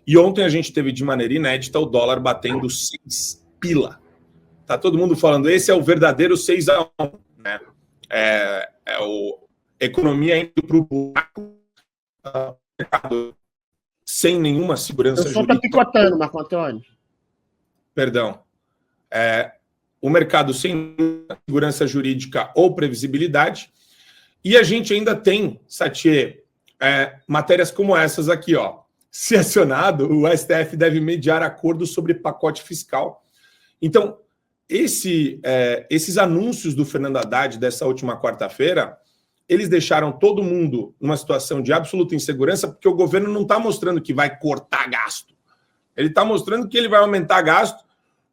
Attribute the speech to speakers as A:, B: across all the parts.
A: E ontem a gente teve de maneira inédita o dólar batendo 6 pila. Tá todo mundo falando, esse é o verdadeiro 6-1, né? Economia indo para o buraco, sem nenhuma segurança
B: jurídica. O som
A: jurídica.
B: está picotando, Marco Antônio.
A: Perdão. O mercado sem segurança jurídica ou previsibilidade. E a gente ainda tem, Satie, matérias como essas aqui, ó. Se acionado, o STF deve mediar acordo sobre pacote fiscal. Então, esses anúncios do Fernando Haddad dessa última quarta-feira, eles deixaram todo mundo numa situação de absoluta insegurança, porque o governo não está mostrando que vai cortar gasto. Ele está mostrando que ele vai aumentar gasto,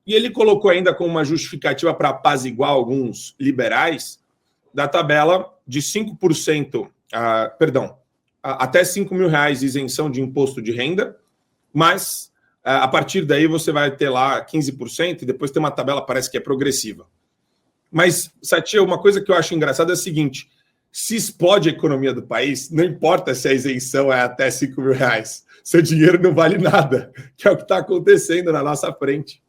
A: e ele colocou ainda como uma justificativa para apaziguar alguns liberais da tabela de 5%, até R$5.000 isenção de imposto de renda, mas a partir daí você vai ter lá 15% e depois tem uma tabela, parece que é progressiva. Mas, Satia, uma coisa que eu acho engraçada é a seguinte, se explode a economia do país, não importa se a isenção é até R$5.000, seu dinheiro não vale nada, que é o que está acontecendo na nossa frente.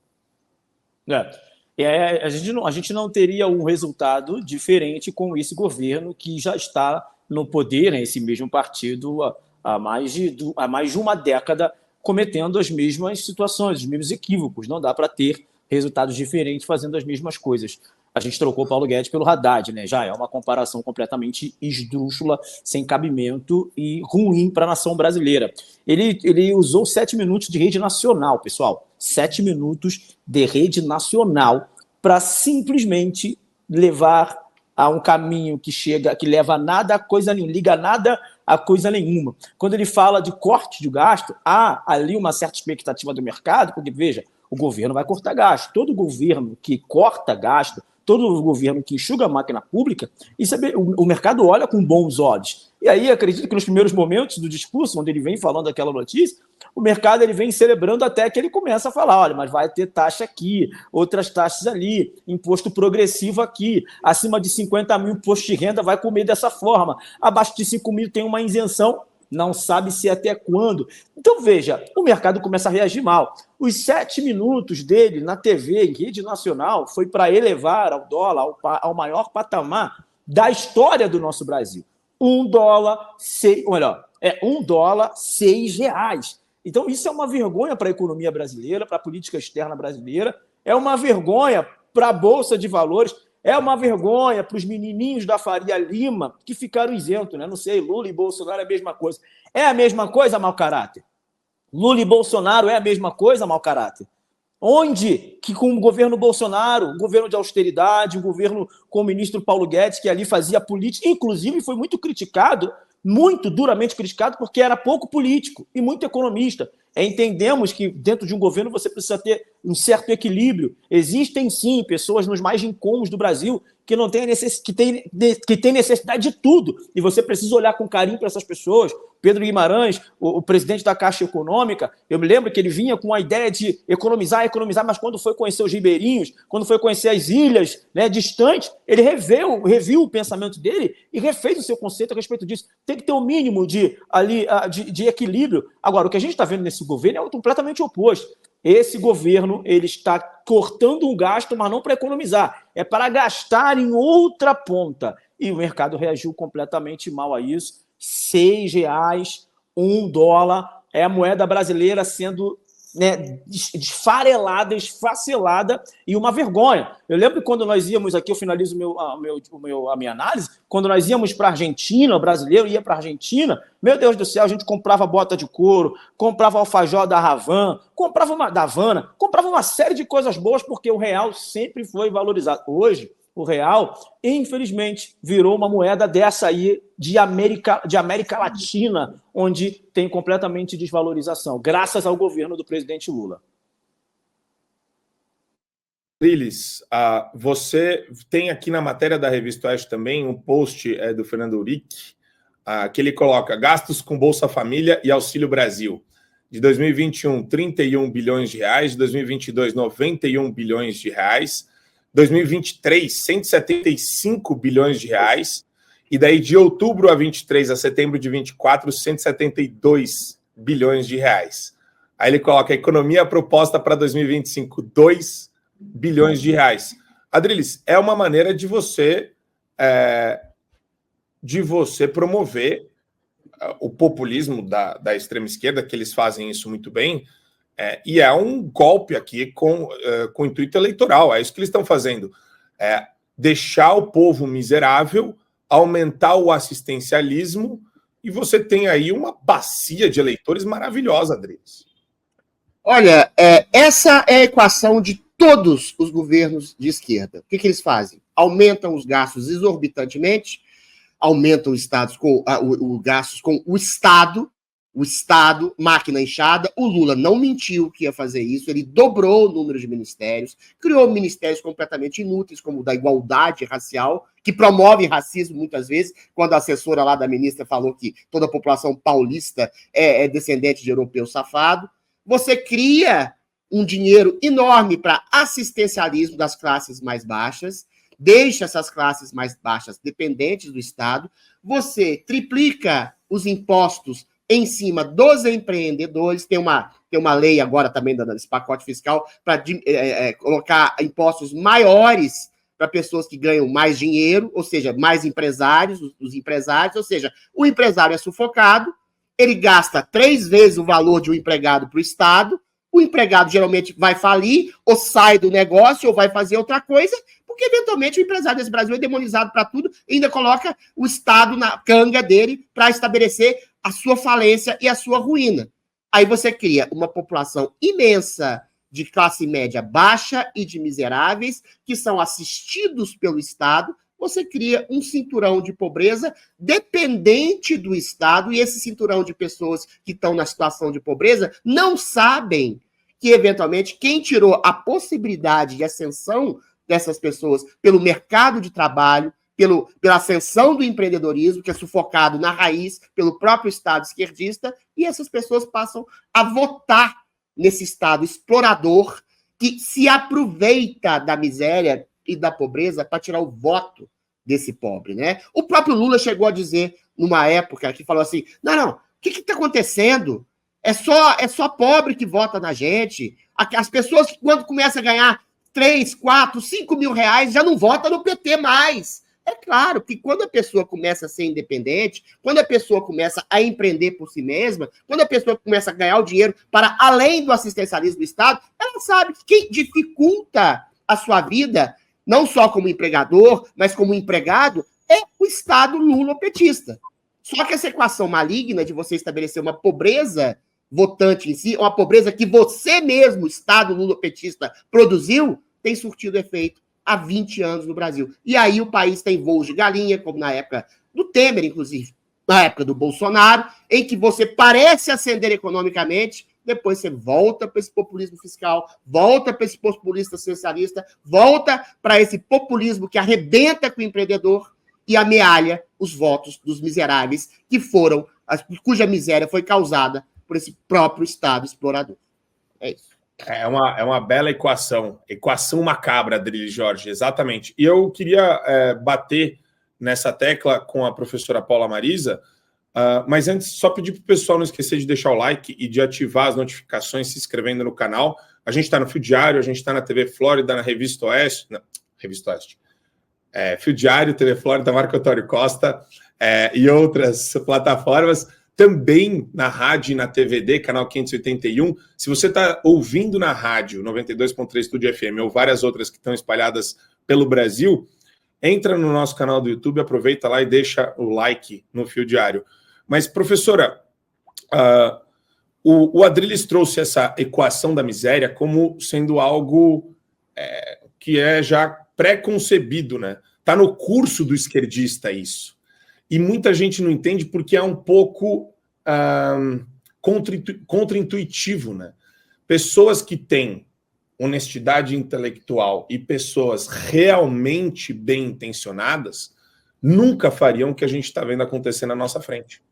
C: A gente não teria um resultado diferente com esse governo que já está no poder, né, esse mesmo partido, há mais de uma década, cometendo as mesmas situações, os mesmos equívocos. Não dá para ter resultados diferentes fazendo as mesmas coisas. A gente trocou o Paulo Guedes pelo Haddad, né? Já é uma comparação completamente esdrúxula, sem cabimento e ruim para a nação brasileira. Ele usou 7 minutos de rede nacional, pessoal. 7 minutos de rede nacional para simplesmente levar a um caminho que leva a nada a coisa nenhuma, liga nada a coisa nenhuma. Quando ele fala de corte de gasto, há ali uma certa expectativa do mercado, porque, veja, o governo vai cortar gasto. Todo governo que corta gasto, todo governo que enxuga a máquina pública, o mercado olha com bons olhos. E aí, acredito que nos primeiros momentos do discurso, onde ele vem falando aquela notícia, o mercado ele vem celebrando até que ele começa a falar, olha, mas vai ter taxa aqui, outras taxas ali, imposto progressivo aqui, acima de 50 mil imposto de renda vai comer dessa forma, abaixo de 5 mil tem uma isenção, não sabe se até quando. Então, veja, o mercado começa a reagir mal. Os 7 minutos dele na TV, em rede nacional, foi para elevar ao dólar ao maior patamar da história do nosso Brasil. $1, $1, R$6. Então, isso é uma vergonha para a economia brasileira, para a política externa brasileira, é uma vergonha para a Bolsa de Valores, é uma vergonha para os menininhos da Faria Lima que ficaram isentos, né? Não sei, Lula e Bolsonaro é a mesma coisa. É a mesma coisa, mau caráter? Lula e Bolsonaro é a mesma coisa, mau caráter? Onde que com o governo Bolsonaro, o governo de austeridade, o governo com o ministro Paulo Guedes, que ali fazia política, inclusive foi muito criticado, muito duramente criticado, porque era pouco político e muito economista. Entendemos que dentro de um governo você precisa ter um certo equilíbrio. Existem, sim, pessoas nos mais incômodos do Brasil que não têm que tem necessidade de tudo. E você precisa olhar com carinho para essas pessoas. Pedro Guimarães, o presidente da Caixa Econômica, eu me lembro que ele vinha com a ideia de economizar, mas quando foi conhecer os ribeirinhos, quando foi conhecer as ilhas, né, distantes, ele reviu o pensamento dele e refez o seu conceito a respeito disso. Tem que ter um mínimo de equilíbrio. Agora, o que a gente está vendo nesse governo é completamente oposto. Esse governo ele está cortando um gasto, mas não para economizar, é para gastar em outra ponta. E o mercado reagiu completamente mal a isso. R$6, $1, é a moeda brasileira sendo, né, desfarelada, esfacelada e uma vergonha. Eu lembro que quando nós íamos aqui, eu finalizo a minha análise, quando nós íamos para a Argentina, o brasileiro ia para a Argentina, meu Deus do céu, a gente comprava bota de couro, comprava alfajor da Havana, comprava uma série de coisas boas porque o real sempre foi valorizado. Hoje, o real, infelizmente, virou uma moeda dessa aí de América Latina, onde tem completamente desvalorização, graças ao governo do presidente Lula.
A: Lilis, você tem aqui na matéria da Revista Oeste também um post do Fernando Uric, que ele coloca gastos com Bolsa Família e Auxílio Brasil. De 2021, 31 bilhões de reais, de 2022, 91 bilhões de reais, 2023, 175 bilhões de reais, e daí de outubro a 23 a setembro de 24, 172 bilhões de reais. Aí ele coloca a economia proposta para 2025, 2 bilhões de reais. Adriles, é uma maneira de você promover o populismo da extrema esquerda, que eles fazem isso muito bem, e é um golpe aqui com intuito eleitoral. É isso que eles estão fazendo. Deixar o povo miserável, aumentar o assistencialismo, e você tem aí uma bacia de eleitores maravilhosa, Adriles.
B: Olha, essa é a equação de todos os governos de esquerda. O que eles fazem? Aumentam os gastos exorbitantemente, aumentam os gastos com o Estado, máquina inchada. O Lula não mentiu que ia fazer isso, ele dobrou o número de ministérios, criou ministérios completamente inúteis, como o da igualdade racial, que promove racismo muitas vezes, quando a assessora lá da ministra falou que toda a população paulista é descendente de europeu safado. Você cria um dinheiro enorme para assistencialismo das classes mais baixas, deixa essas classes mais baixas dependentes do Estado, você triplica os impostos em cima dos empreendedores, tem uma lei agora também desse pacote fiscal para colocar impostos maiores para pessoas que ganham mais dinheiro, ou seja, mais empresários, os empresários, ou seja, o empresário é sufocado, ele gasta 3 vezes o valor de um empregado para o Estado, o empregado geralmente vai falir, ou sai do negócio, ou vai fazer outra coisa, porque eventualmente o empresário desse Brasil é demonizado para tudo e ainda coloca o Estado na canga dele para estabelecer a sua falência e a sua ruína. Aí você cria uma população imensa de classe média baixa e de miseráveis que são assistidos pelo Estado. Você cria um cinturão de pobreza dependente do Estado, e esse cinturão de pessoas que estão na situação de pobreza não sabem que, eventualmente, quem tirou a possibilidade de ascensão dessas pessoas pelo mercado de trabalho, pela ascensão do empreendedorismo, que é sufocado na raiz pelo próprio Estado esquerdista, e essas pessoas passam a votar nesse Estado explorador que se aproveita da miséria e da pobreza para tirar o voto desse pobre, né? O próprio Lula chegou a dizer, numa época, que falou assim, não, o que está acontecendo? É só pobre que vota na gente. As pessoas que, quando começam a ganhar 3, 4, 5 mil reais, já não votam no PT mais. É claro que quando a pessoa começa a ser independente, quando a pessoa começa a empreender por si mesma, quando a pessoa começa a ganhar o dinheiro para além do assistencialismo do Estado, ela sabe que quem dificulta a sua vida, não só como empregador, mas como empregado, é o Estado lulopetista. Só que essa equação maligna de você estabelecer uma pobreza votante em si, uma pobreza que você mesmo, Estado lulopetista, produziu, tem surtido efeito há 20 anos no Brasil. E aí o país tem voos de galinha, como na época do Temer, inclusive, na época do Bolsonaro, em que você parece ascender economicamente, depois você volta para esse populismo fiscal, volta para esse populista socialista, volta para esse populismo que arrebenta com o empreendedor e amealha os votos dos miseráveis cuja miséria foi causada por esse próprio Estado explorador. É isso.
A: É uma bela equação macabra, Adriles Jorge, exatamente. E eu queria bater nessa tecla com a professora Paula Marisa, mas antes, só pedir para o pessoal não esquecer de deixar o like e de ativar as notificações, se inscrevendo no canal. A gente está no Fio Diário, a gente está na TV Flórida, na Revista Oeste. Não, Revista Oeste. Fio Diário, TV Flórida, Marco Antônio Costa e outras plataformas. Também na rádio e na TVD, canal 581. Se você está ouvindo na rádio 92.3 Estúdio FM ou várias outras que estão espalhadas pelo Brasil, entra no nosso canal do YouTube, aproveita lá e deixa o like no Fio Diário. Mas, professora, o Adriles trouxe essa equação da miséria como sendo algo que é já pré-concebido, né? Está no curso do esquerdista isso. E muita gente não entende porque é um pouco contra-intuitivo, né? Pessoas que têm honestidade intelectual e pessoas realmente bem intencionadas nunca fariam o que a gente está vendo acontecer na nossa frente.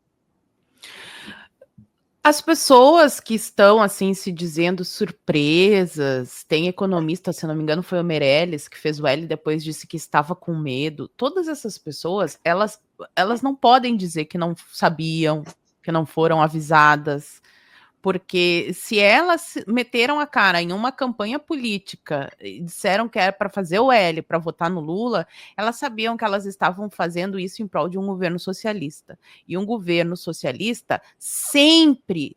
D: As pessoas que estão, assim, se dizendo surpresas, tem economista, se não me engano, foi o Meirelles, que fez o L e depois disse que estava com medo. Todas essas pessoas, elas não podem dizer que não sabiam, que não foram avisadas, Porque se elas meteram a cara em uma campanha política e disseram que era para fazer o L, para votar no Lula, elas sabiam que elas estavam fazendo isso em prol de um governo socialista. E um governo socialista sempre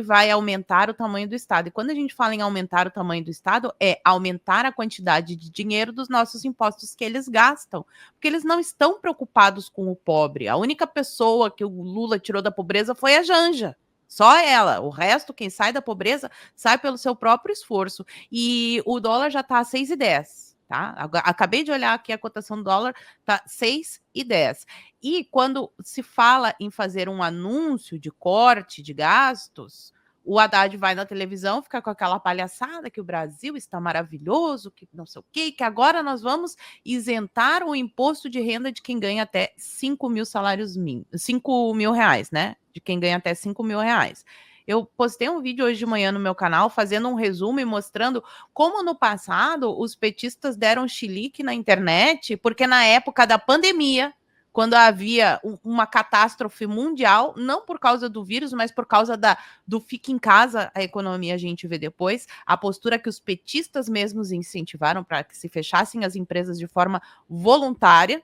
D: vai aumentar o tamanho do Estado. E quando a gente fala em aumentar o tamanho do Estado, é aumentar a quantidade de dinheiro dos nossos impostos que eles gastam. Porque eles não estão preocupados com o pobre. A única pessoa que o Lula tirou da pobreza foi a Janja. Só ela. O resto, quem sai da pobreza, sai pelo seu próprio esforço. E o dólar já está a 6,10. Tá? Acabei de olhar aqui a cotação do dólar, tá 6,10. E quando se fala em fazer um anúncio de corte de gastos, o Haddad vai na televisão, fica com aquela palhaçada que o Brasil está maravilhoso, que não sei o quê, que agora nós vamos isentar o imposto de renda de quem ganha até 5 mil salários mínimos, 5 mil reais, né? De quem ganha até 5 mil reais. Eu postei um vídeo hoje de manhã no meu canal fazendo um resumo e mostrando como no passado os petistas deram chilique na internet, porque na época da pandemia, quando havia uma catástrofe mundial, não por causa do vírus, mas por causa do fica em casa, a economia a gente vê depois, a postura que os petistas mesmos incentivaram para que se fechassem as empresas de forma voluntária,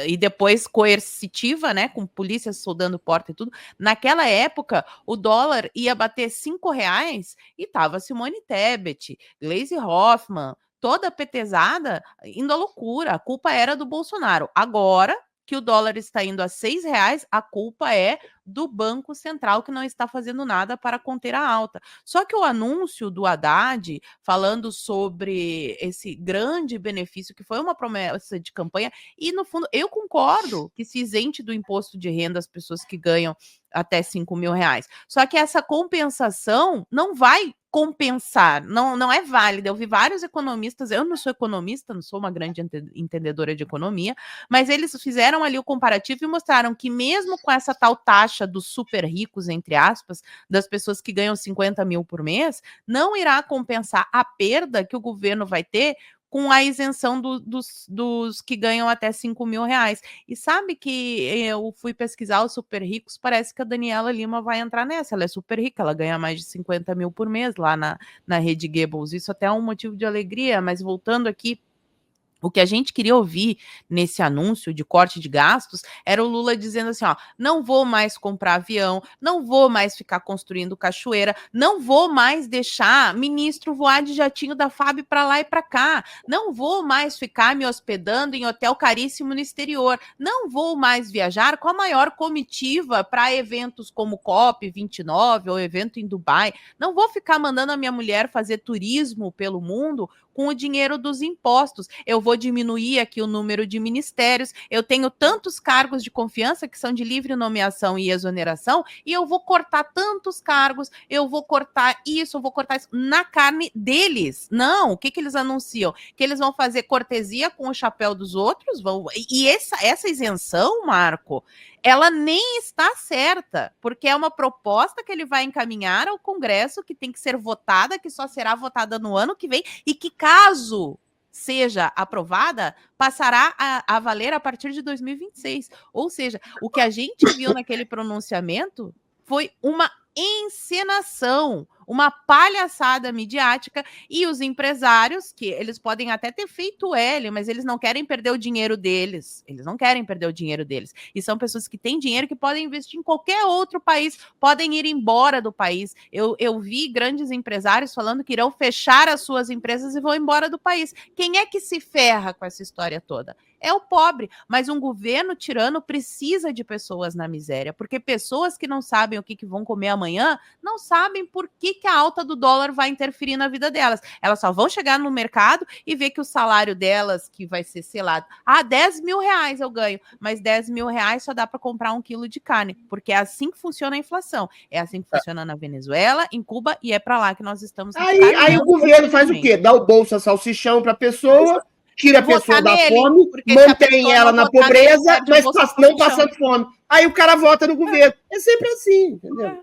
D: e depois coercitiva, né, com polícia soldando porta e tudo. Naquela época, o dólar ia bater R$5 e tava Simone Tebet, Gleisi Hoffmann, toda a petezada indo à loucura. A culpa era do Bolsonaro. Agora que o dólar está indo a R$6, a culpa é do Banco Central, que não está fazendo nada para conter a alta. Só que o anúncio do Haddad, falando sobre esse grande benefício, que foi uma promessa de campanha, e no fundo, eu concordo que se isente do imposto de renda as pessoas que ganham até 5 mil reais. Só que essa compensação não vai compensar, não é válida. Eu vi vários economistas, eu não sou economista, não sou uma grande entendedora de economia, mas eles fizeram ali o comparativo e mostraram que mesmo com essa tal taxa dos super ricos, entre aspas, das pessoas que ganham 50 mil por mês, não irá compensar a perda que o governo vai ter com a isenção dos que ganham até 5 mil reais. E sabe que eu fui pesquisar os super ricos, parece que a Daniela Lima vai entrar nessa, ela é super rica, ela ganha mais de 50 mil por mês lá na Rede Goebbels, isso até é um motivo de alegria, mas voltando aqui, o que a gente queria ouvir nesse anúncio de corte de gastos era o Lula dizendo assim, ó, não vou mais comprar avião, não vou mais ficar construindo cachoeira, não vou mais deixar ministro voar de jatinho da FAB para lá e para cá, não vou mais ficar me hospedando em hotel caríssimo no exterior, não vou mais viajar com a maior comitiva para eventos como COP29 ou evento em Dubai, não vou ficar mandando a minha mulher fazer turismo pelo mundo com o dinheiro dos impostos. Eu vou diminuir aqui o número de ministérios, eu tenho tantos cargos de confiança que são de livre nomeação e exoneração, e eu vou cortar tantos cargos, eu vou cortar isso, eu vou cortar isso na carne deles. Não, o que eles anunciam? Que eles vão fazer cortesia com o chapéu dos outros? E essa isenção, Marco, ela nem está certa, porque é uma proposta que ele vai encaminhar ao Congresso, que tem que ser votada, que só será votada no ano que vem, e que, caso seja aprovada, passará a valer a partir de 2026. Ou seja, o que a gente viu naquele pronunciamento foi uma encenação, uma palhaçada midiática, e os empresários, que eles podem até ter feito o L, mas eles não querem perder o dinheiro deles, e são pessoas que têm dinheiro, que podem investir em qualquer outro país, podem ir embora do país. Eu vi grandes empresários falando que irão fechar as suas empresas e vão embora do país. Quem é que se ferra com essa história toda? É o pobre, mas um governo tirano precisa de pessoas na miséria, porque pessoas que não sabem o que vão comer amanhã, não sabem por que a alta do dólar vai interferir na vida delas. Elas só vão chegar no mercado e ver que o salário delas, que vai ser, sei lá, 10 mil reais eu ganho, mas 10 mil reais só dá para comprar 1 quilo de carne, porque é assim que funciona a inflação, é assim que funciona na Venezuela, em Cuba, e é para lá que nós estamos.
B: Aí o governo faz o quê? Dá o bolsa salsichão para a pessoa, tira a pessoa da fome, mantém ela na pobreza, mas não passando fome. Aí o cara vota no governo. É sempre assim, entendeu?